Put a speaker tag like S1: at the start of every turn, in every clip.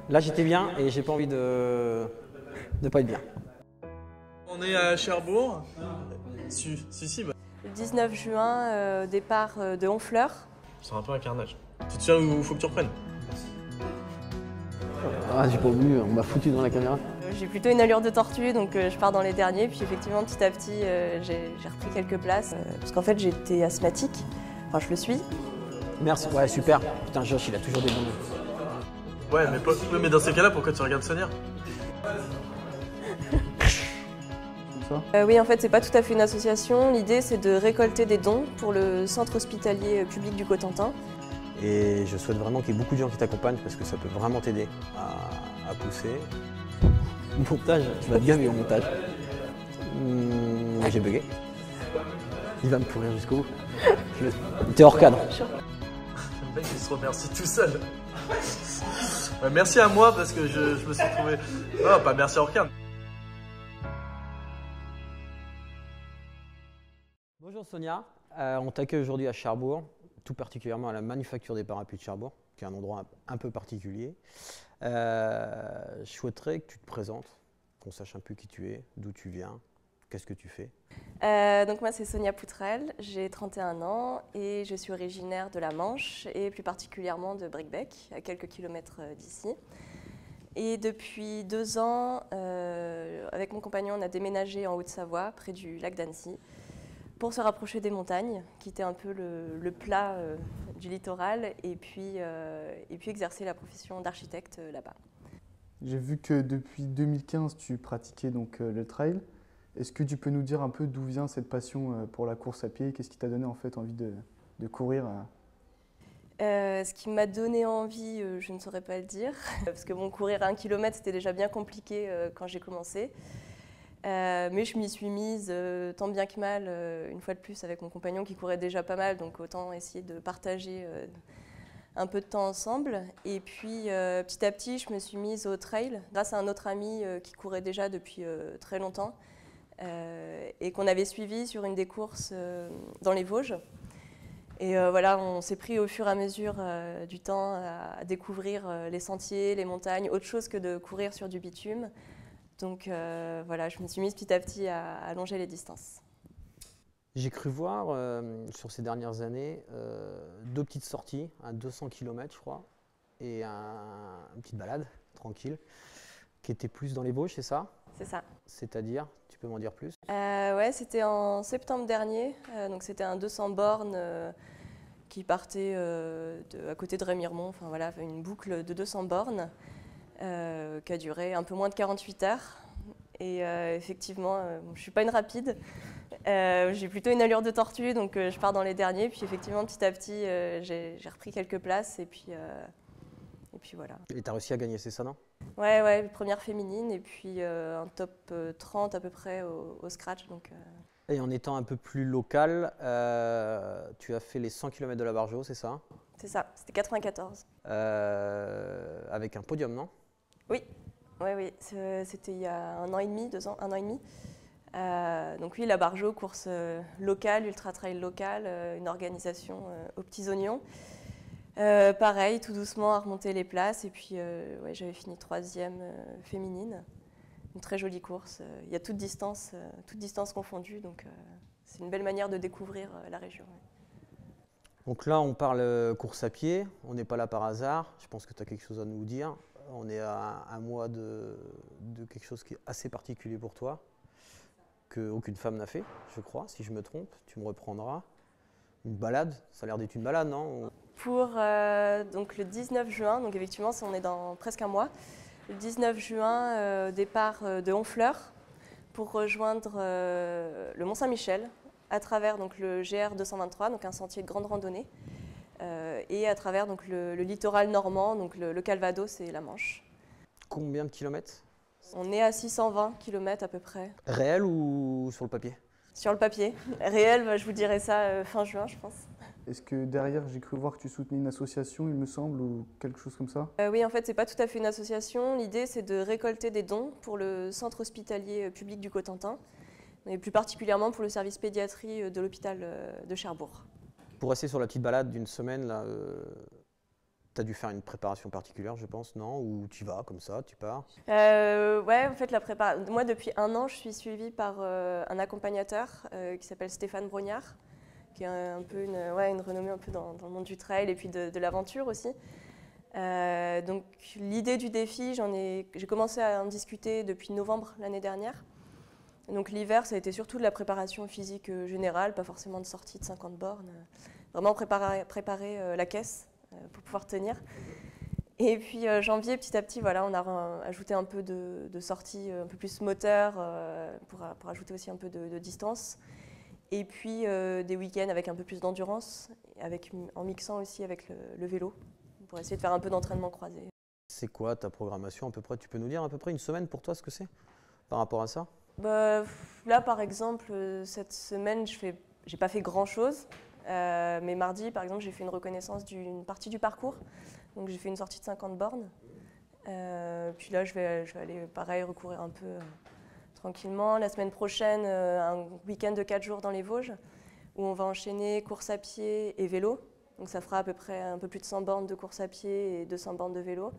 S1: Là, j'étais bien et j'ai pas envie de pas être bien.
S2: On est à Cherbourg. Bah.
S3: Le 19 juin, départ de Honfleur.
S2: C'est un peu un carnage. Tu te souviens où il faut que tu reprennes?
S1: Ah, j'ai pas voulu, on m'a foutu dans la caméra.
S3: J'ai plutôt une allure de tortue, donc je pars dans les derniers. Puis effectivement, petit à petit, j'ai repris quelques places. Parce qu'en fait, j'étais asthmatique. Enfin, je le suis.
S1: Merci, ouais, super. Putain, Josh, il a toujours des bons noms.
S2: Ouais, mais dans ces cas-là, pourquoi tu regardes Sonia?
S3: Oui, en fait, c'est pas tout à fait une association. L'idée, c'est de récolter des dons pour le centre hospitalier public du Cotentin.
S1: Et je souhaite vraiment qu'il y ait beaucoup de gens qui t'accompagnent parce que ça peut vraiment t'aider à pousser. Montage, tu vas bien au montage. J'ai bugué. Il va me courir jusqu'au bout. T'es hors cadre.
S2: Le mec, il se remercie tout seul. Ouais, merci à moi parce que je me suis retrouvé. Non, pas merci à Orcan.
S1: Bonjour Sonia, on t'accueille aujourd'hui à Cherbourg, tout particulièrement à la Manufacture des Parapluies de Cherbourg, qui est un endroit un peu particulier. Je souhaiterais que tu te présentes, qu'on sache un peu qui tu es, d'où tu viens, qu'est-ce que tu fais.
S3: Donc moi c'est Sonia Poutrel, j'ai 31 ans et je suis originaire de la Manche et plus particulièrement de Bricbec, à quelques kilomètres d'ici. Et depuis 2 ans, avec mon compagnon, on a déménagé en Haute-Savoie, près du lac d'Annecy, pour se rapprocher des montagnes, quitter un peu le plat du littoral et puis exercer la profession d'architecte là-bas.
S4: J'ai vu que depuis 2015, tu pratiquais donc le trail. Est-ce que tu peux nous dire un peu d'où vient cette passion pour la course à pied? Qu'est-ce qui t'a donné en fait envie de courir?
S3: Ce qui m'a donné envie, je ne saurais pas le dire, parce que courir 1 km, c'était déjà bien compliqué quand j'ai commencé. Mais je m'y suis mise tant bien que mal, une fois de plus, avec mon compagnon qui courait déjà pas mal, donc autant essayer de partager un peu de temps ensemble. Et puis petit à petit, je me suis mise au trail grâce à un autre ami qui courait déjà depuis très longtemps et qu'on avait suivi sur une des courses dans les Vosges. Et voilà, on s'est pris au fur et à mesure du temps à découvrir les sentiers, les montagnes, autre chose que de courir sur du bitume. Donc voilà, je me suis mise petit à petit à allonger les distances.
S1: J'ai cru voir sur ces dernières années 2 petites sorties, à 200 km je crois, et une petite balade tranquille, qui était plus dans les Vosges, c'est ça?
S3: C'est ça.
S1: C'est-à-dire, tu peux m'en dire plus?
S3: Ouais, c'était en septembre dernier, donc c'était un 200 bornes qui partait à côté de Remiremont, enfin voilà, une boucle de 200 bornes. Qui a duré un peu moins de 48 heures. Et effectivement, je ne suis pas une rapide. J'ai plutôt une allure de tortue, donc je pars dans les derniers. Puis effectivement, petit à petit, j'ai repris quelques places. Et puis voilà.
S1: Et tu as réussi à gagner, c'est ça, non?
S3: Ouais, première féminine. Et puis un top 30 à peu près au scratch. Donc,
S1: Et en étant un peu plus local, tu as fait les 100 km de la Bargeau, c'est ça?
S3: C'est ça, c'était 94.
S1: Avec un podium, non?
S3: Oui, c'était il y a 1 an et demi, 2 ans, 1 an et demi. Donc oui, la Bargeau, course locale, ultra trail locale, une organisation aux petits oignons. Pareil, tout doucement à remonter les places. Et puis ouais, j'avais fini 3e féminine. Une très jolie course. Il y a toutes distances confondues. Donc c'est une belle manière de découvrir la région. Ouais.
S1: Donc là, on parle course à pied. On n'est pas là par hasard. Je pense que tu as quelque chose à nous dire. On est à un mois de quelque chose qui est assez particulier pour toi, qu'aucune femme n'a fait, je crois, si je me trompe, tu me reprendras. Une balade, ça a l'air d'être une balade, non?
S3: Pour donc le 19 juin, donc effectivement, on est dans presque un mois, le 19 juin, départ de Honfleur pour rejoindre le Mont-Saint-Michel à travers donc, le GR 223, donc un sentier de grande randonnée. Et à travers donc, le littoral normand, donc le Calvados et la Manche.
S1: Combien de kilomètres?
S3: On est à 620 km à peu près.
S1: Réel ou sur le papier?
S3: Sur le papier. Réel, je vous dirai ça fin juin, je pense.
S4: Est-ce que derrière, j'ai cru voir que tu soutenais une association, il me semble, ou quelque chose comme ça?
S3: Oui, en fait, c'est pas tout à fait une association. L'idée, c'est de récolter des dons pour le centre hospitalier public du Cotentin, et plus particulièrement pour le service pédiatrie de l'hôpital de Cherbourg.
S1: Pour rester sur la petite balade d'une semaine, là, as dû faire une préparation particulière, je pense, non? Ou tu vas comme ça, tu pars?
S3: Ouais, en fait, moi, depuis 1 an, je suis suivie par un accompagnateur qui s'appelle Stéphane Brognard, qui est un peu une renommée un peu dans le monde du trail et puis de l'aventure aussi. Donc l'idée du défi, j'ai commencé à en discuter depuis novembre l'année dernière. Donc l'hiver, ça a été surtout de la préparation physique générale, pas forcément de sortie de 50 bornes. Vraiment préparer la caisse pour pouvoir tenir. Et puis janvier, petit à petit, voilà, on a ajouté un peu de sorties un peu plus moteur pour ajouter aussi un peu de distance. Et puis des week-ends avec un peu plus d'endurance, en mixant aussi avec le vélo, pour essayer de faire un peu d'entraînement croisé.
S1: C'est quoi ta programmation à peu près? Tu peux nous dire à peu près une semaine pour toi ce que c'est par rapport à ça?
S3: Bah, là, par exemple, cette semaine, j'ai pas fait grand-chose. Mais mardi, par exemple, j'ai fait une reconnaissance d'une partie du parcours. Donc j'ai fait une sortie de 50 bornes. Puis là, je vais aller, pareil, recourir un peu tranquillement. La semaine prochaine, un week-end de 4 jours dans les Vosges, où on va enchaîner course à pied et vélo. Donc ça fera à peu près un peu plus de 100 bornes de course à pied et 200 bornes de vélo.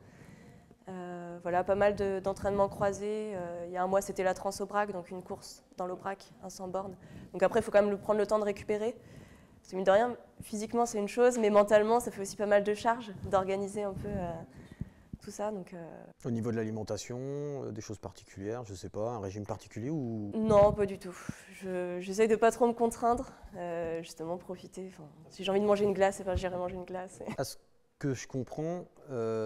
S3: Voilà, pas mal d'entraînements croisés. Il y a un mois, c'était la Transobrac, donc une course dans l'Aubrac, un 100 bornes. Donc après, il faut quand même prendre le temps de récupérer. Parce que mine de rien, physiquement, c'est une chose, mais mentalement, ça fait aussi pas mal de charges d'organiser un peu tout ça. Donc,
S1: Au niveau de l'alimentation, des choses particulières, je sais pas, un régime particulier ou...
S3: Non, pas du tout. J'essaye de pas trop me contraindre, justement profiter. Si j'ai envie de manger une glace, j'irai manger une glace.
S1: À ce que je comprends,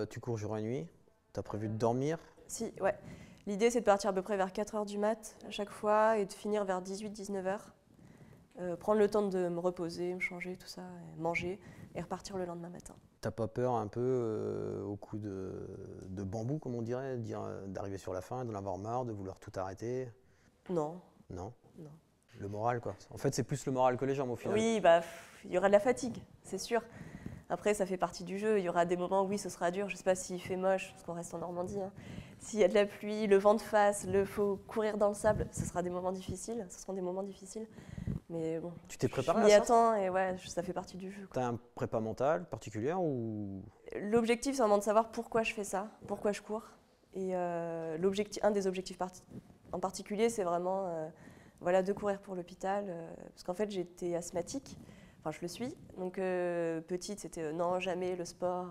S1: tu cours jour et nuit, tu as prévu de dormir?
S3: Si, ouais. L'idée, c'est de partir à peu près vers 4 h du mat à chaque fois et de finir vers 18-19 h. Prendre le temps de me reposer, me changer, tout ça, manger et repartir le lendemain matin.
S1: T'as pas peur un peu au coup de bambou, comme on dirait, d'arriver sur la fin, d'en avoir marre, de vouloir tout arrêter?
S3: Non.
S1: Non?
S3: Non.
S1: Le moral, quoi. En fait, c'est plus le moral que les jambes au final.
S3: Oui, il y aura de la fatigue, c'est sûr. Après, ça fait partie du jeu. Il y aura des moments où oui, ce sera dur. Je ne sais pas s'il fait moche, parce qu'on reste en Normandie. Hein. S'il y a de la pluie, le vent de face, faut courir dans le sable, ce seront des moments difficiles. Mais bon,
S1: Tu t'es préparé
S3: je
S1: à
S3: m'y
S1: ça?
S3: attends et ouais, ça fait partie du jeu.
S1: T'as un prépa mental particulier ou...
S3: L'objectif, c'est vraiment de savoir pourquoi je fais ça, pourquoi je cours. Et un des objectifs en particulier, c'est vraiment de courir pour l'hôpital. Parce qu'en fait, j'étais asthmatique. Enfin, je le suis. Donc, petite, c'était non, jamais le sport,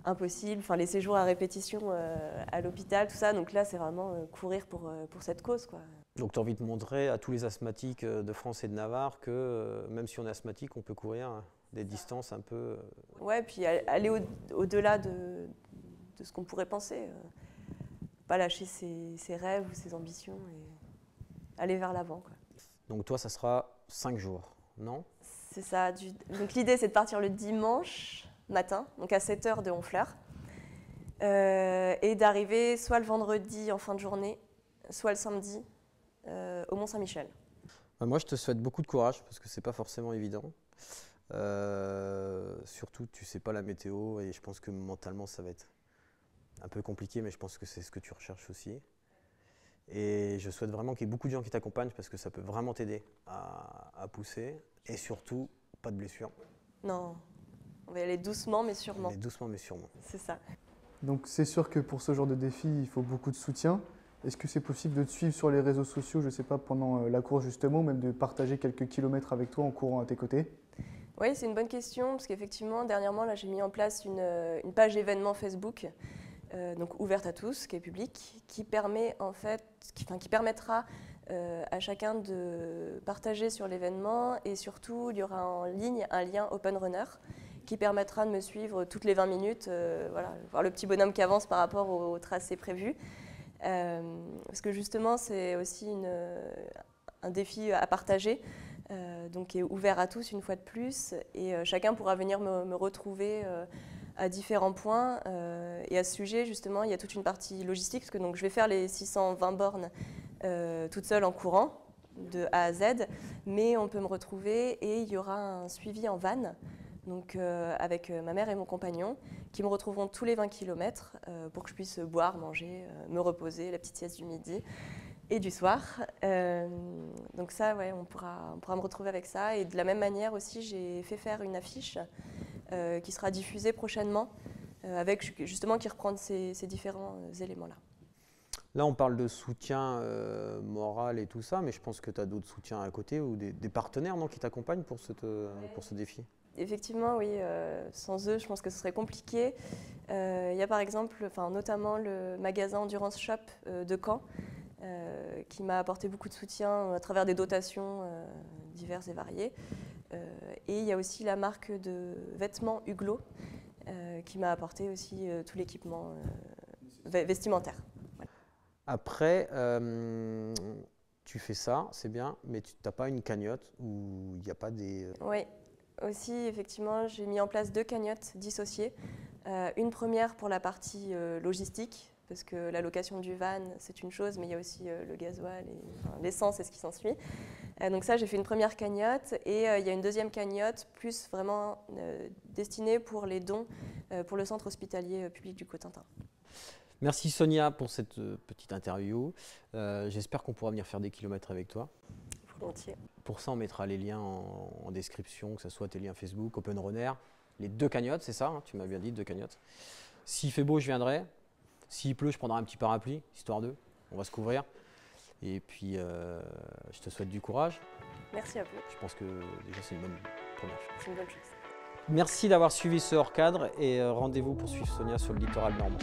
S3: impossible. Enfin, les séjours à répétition à l'hôpital, tout ça. Donc là, c'est vraiment courir pour cette cause, quoi.
S1: Donc, tu as envie de montrer à tous les asthmatiques de France et de Navarre que même si on est asthmatique, on peut courir des distances un peu...
S3: Ouais, puis aller au-delà de ce qu'on pourrait penser. Pas lâcher ses rêves ou ses ambitions et aller vers l'avant, quoi.
S1: Donc, toi, ça sera 5 jours, non?
S3: C'est ça. Donc l'idée, c'est de partir le dimanche matin, donc à 7 h de Honfleur, et d'arriver soit le vendredi en fin de journée, soit le samedi au Mont-Saint-Michel.
S1: Moi, je te souhaite beaucoup de courage parce que c'est pas forcément évident. Surtout, tu sais pas la météo et je pense que mentalement, ça va être un peu compliqué, mais je pense que c'est ce que tu recherches aussi. Et je souhaite vraiment qu'il y ait beaucoup de gens qui t'accompagnent parce que ça peut vraiment t'aider à pousser. Et surtout, pas de blessures.
S3: Non, on va y aller doucement mais sûrement.
S1: Mais doucement mais sûrement.
S3: C'est ça.
S4: Donc c'est sûr que pour ce genre de défi, il faut beaucoup de soutien. Est-ce que c'est possible de te suivre sur les réseaux sociaux, je ne sais pas, pendant la course justement, ou même de partager quelques kilomètres avec toi en courant à tes côtés?
S3: Oui, c'est une bonne question, parce qu'effectivement, dernièrement, là, j'ai mis en place une page événement Facebook, donc ouverte à tous, qui est publique, qui permettra à chacun de partager sur l'événement, et surtout, il y aura en ligne un lien Open Runner qui permettra de me suivre toutes les 20 minutes, voir le petit bonhomme qui avance par rapport au tracé prévu. Parce que justement, c'est aussi un défi à partager, donc qui est ouvert à tous une fois de plus, et chacun pourra venir me retrouver à différents points. Et à ce sujet, justement, il y a toute une partie logistique, parce que donc, je vais faire les 620 bornes toute seule en courant, de A à Z, mais on peut me retrouver et il y aura un suivi en van, donc avec ma mère et mon compagnon, qui me retrouveront tous les 20 km pour que je puisse boire, manger, me reposer, la petite sieste du midi et du soir. Donc ça, ouais, on pourra me retrouver avec ça. Et de la même manière aussi, j'ai fait faire une affiche qui sera diffusé prochainement, avec justement qui reprend ces différents éléments-là.
S1: Là, on parle de soutien moral et tout ça, mais je pense que tu as d'autres soutiens à côté ou des partenaires non, qui t'accompagnent pour ce défi.
S3: Effectivement, oui. Sans eux, je pense que ce serait compliqué. Il y a par exemple, notamment le magasin Endurance Shop de Caen, qui m'a apporté beaucoup de soutien à travers des dotations diverses et variées. Et il y a aussi la marque de vêtements Huglot, qui m'a apporté aussi tout l'équipement vestimentaire.
S1: Après, tu fais ça, c'est bien, mais tu n'as pas une cagnotte où il n'y a pas des…
S3: Oui, aussi, effectivement, j'ai mis en place 2 cagnottes dissociées. Une première pour la partie logistique, parce que la location du van, c'est une chose, mais il y a aussi le gasoil, l'essence et ce qui s'ensuit. Donc ça, j'ai fait une première cagnotte, et il y a une deuxième cagnotte, plus vraiment destinée pour les dons pour le centre hospitalier public du Cotentin.
S1: Merci Sonia pour cette petite interview. J'espère qu'on pourra venir faire des kilomètres avec toi.
S3: Volontiers.
S1: Pour ça, on mettra les liens en description, que ce soit tes liens Facebook, Open Runner, les 2 cagnottes, c'est ça, hein, tu m'as bien dit, 2 cagnottes. S'il fait beau, je viendrai. S'il pleut, je prendrai un petit parapluie, histoire d'eux. On va se couvrir. Et puis, je te souhaite du courage.
S3: Merci à vous.
S1: Je pense que déjà, c'est une bonne première chose.
S3: C'est une bonne chose.
S1: Merci d'avoir suivi ce hors-cadre et rendez-vous pour suivre Sonia sur le littoral normand.